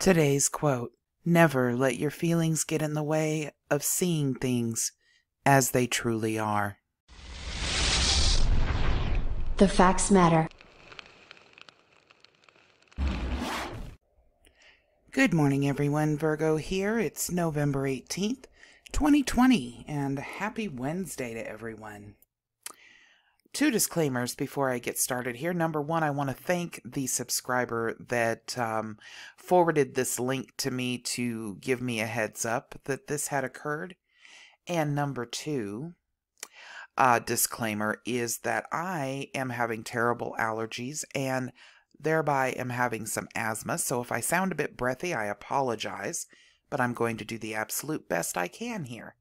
Today's quote: "Never let your feelings get in the way of seeing things as they truly are." The facts matter. Good morning, everyone. Virgo here. It's November 18th, 2020, and happy Wednesday to everyone. Two disclaimers before I get started here. Number one, I want to thank the subscriber that forwarded this link to me to give me a heads up that this had occurred. And number two, disclaimer, is that I am having terrible allergies and thereby am having some asthma. So if I sound a bit breathy, I apologize, but I'm going to do the absolute best I can here.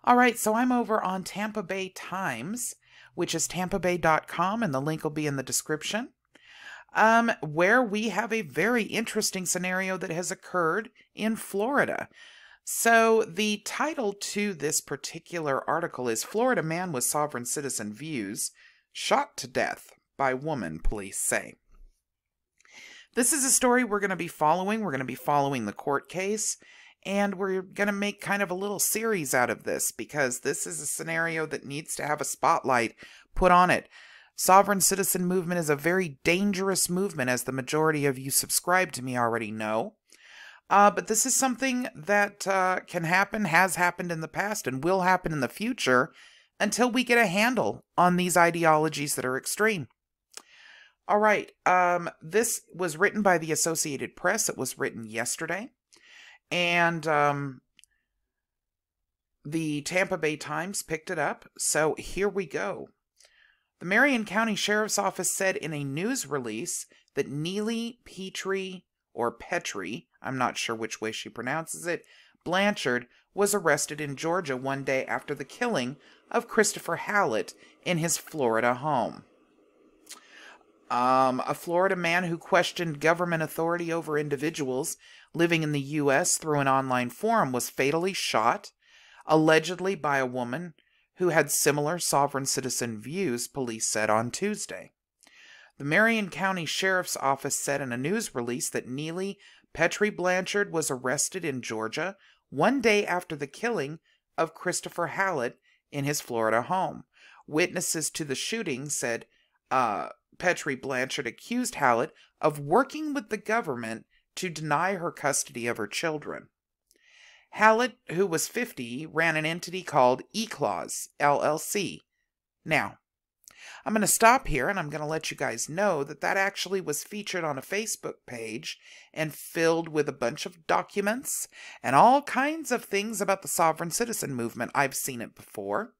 All right, so I'm over on Tampa Bay Times, which is tampabay.com, and the link will be in the description, where we have a very interesting scenario that has occurred in Florida. So the title to this particular article is "Florida Man with Sovereign Citizen Views Shot to Death by Woman, Police Say." This is a story we're going to be following. We're going to be following the court case, and we're going to make kind of a little series out of this because this is a scenario that needs to have a spotlight put on it. Sovereign citizen movement is a very dangerous movement, as the majority of you subscribe to me already know. But this is something that can happen, has happened in the past, and will happen in the future until we get a handle on these ideologies that are extreme. All right, this was written by the Associated Press. It was written yesterday. And the Tampa Bay Times picked it up. So here we go. The Marion County Sheriff's Office said in a news release that Neely Petrie, I'm not sure which way she pronounces it, Blanchard, was arrested in Georgia one day after the killing of Christopher Hallett in his Florida home. A Florida man who questioned government authority over individuals living in the U.S. through an online forum was fatally shot, allegedly by a woman who had similar sovereign citizen views, police said on Tuesday. The Marion County Sheriff's Office said in a news release that Neely Petrie Blanchard was arrested in Georgia one day after the killing of Christopher Hallett in his Florida home. Witnesses to the shooting said Petrie Blanchard accused Hallett of working with the government to deny her custody of her children. Hallett, who was 50, ran an entity called eClaws, LLC. Now, I'm going to stop here and I'm going to let you guys know that that actually was featured on a Facebook page and filled with a bunch of documents and all kinds of things about the sovereign citizen movement. I've seen it before,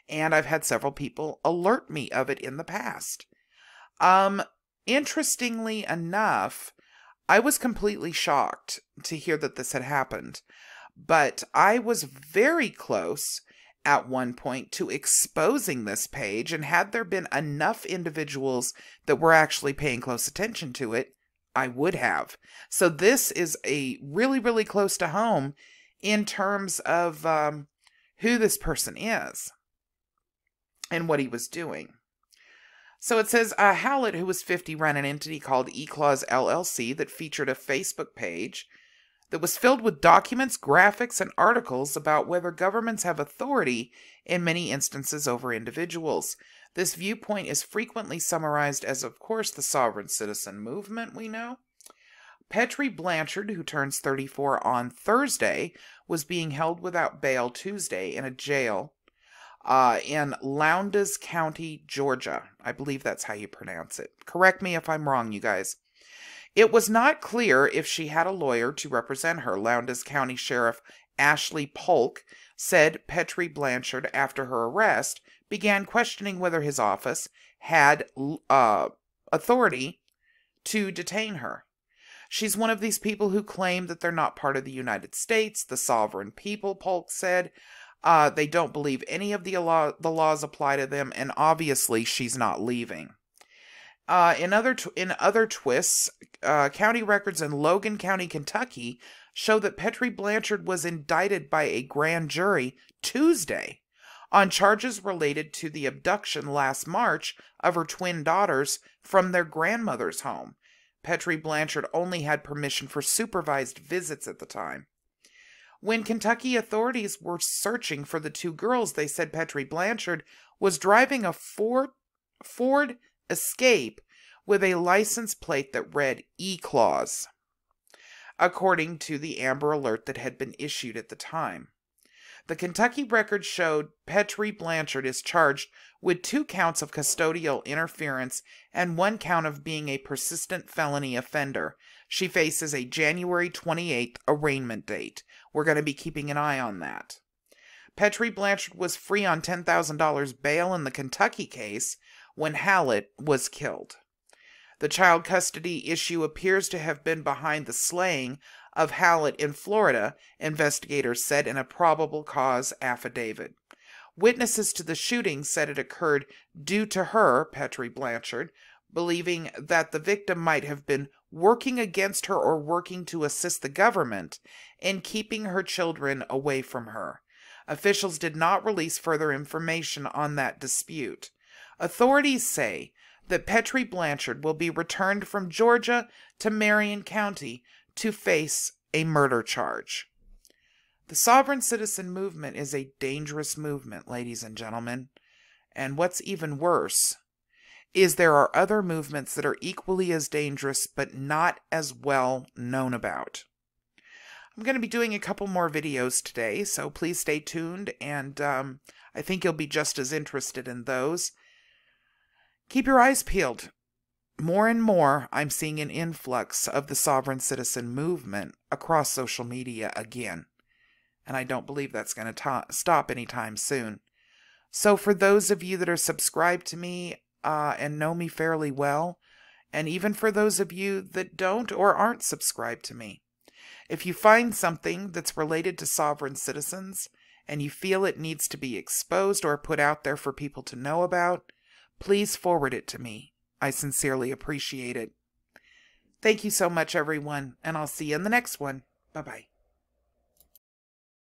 and I've had several people alert me of it in the past. Interestingly enough, I was completely shocked to hear that this had happened, but I was very close at one point to exposing this page, and had there been enough individuals that were actually paying close attention to it, I would have. So this is a really, really close to home in terms of who this person is and what he was doing. So it says, Hallett, who was 50, ran an entity called eClaws LLC that featured a Facebook page that was filled with documents, graphics, and articles about whether governments have authority in many instances over individuals. This viewpoint is frequently summarized as, of course, the sovereign citizen movement we know. Petrie Blanchard, who turns 34 on Thursday, was being held without bail Tuesday in a jail in Lowndes County, Georgia. I believe that's how you pronounce it. Correct me if I'm wrong, you guys. It was not clear if she had a lawyer to represent her. Lowndes County Sheriff Ashley Polk said Petrie Blanchard, after her arrest, began questioning whether his office had authority to detain her. She's one of these people who claim that they're not part of the United States, the sovereign people, Polk said. They don't believe any of the laws apply to them, and obviously she's not leaving. In other twists, county records in Logan County, Kentucky, show that Petrie Blanchard was indicted by a grand jury Tuesday on charges related to the abduction last March of her twin daughters from their grandmother's home. Petrie Blanchard only had permission for supervised visits at the time. When Kentucky authorities were searching for the two girls, they said Petrie Blanchard was driving a Ford Escape with a license plate that read E-Clause, according to the Amber Alert that had been issued at the time. The Kentucky record showed Petrie Blanchard is charged with 2 counts of custodial interference and 1 count of being a persistent felony offender. She faces a January 28th arraignment date. We're going to be keeping an eye on that. Petrie Blanchard was free on $10,000 bail in the Kentucky case when Hallett was killed. The child custody issue appears to have been behind the slaying of Hallett in Florida, investigators said in a probable cause affidavit. Witnesses to the shooting said it occurred due to her, Petrie Blanchard, believing that the victim might have been working against her or working to assist the government in keeping her children away from her. Officials did not release further information on that dispute. Authorities say that Petrie Blanchard will be returned from Georgia to Marion County to face a murder charge. The sovereign citizen movement is a dangerous movement, ladies and gentlemen. And what's even worse is there are other movements that are equally as dangerous but not as well known about. I'm going to be doing a couple more videos today, so please stay tuned, and I think you'll be just as interested in those. Keep your eyes peeled. More and more, I'm seeing an influx of the sovereign citizen movement across social media again. And I don't believe that's going to stop anytime soon. So for those of you that are subscribed to me and know me fairly well, and even for those of you that don't or aren't subscribed to me, if you find something that's related to sovereign citizens and you feel it needs to be exposed or put out there for people to know about, please forward it to me. I sincerely appreciate it. Thank you so much, everyone, and I'll see you in the next one. Bye-bye.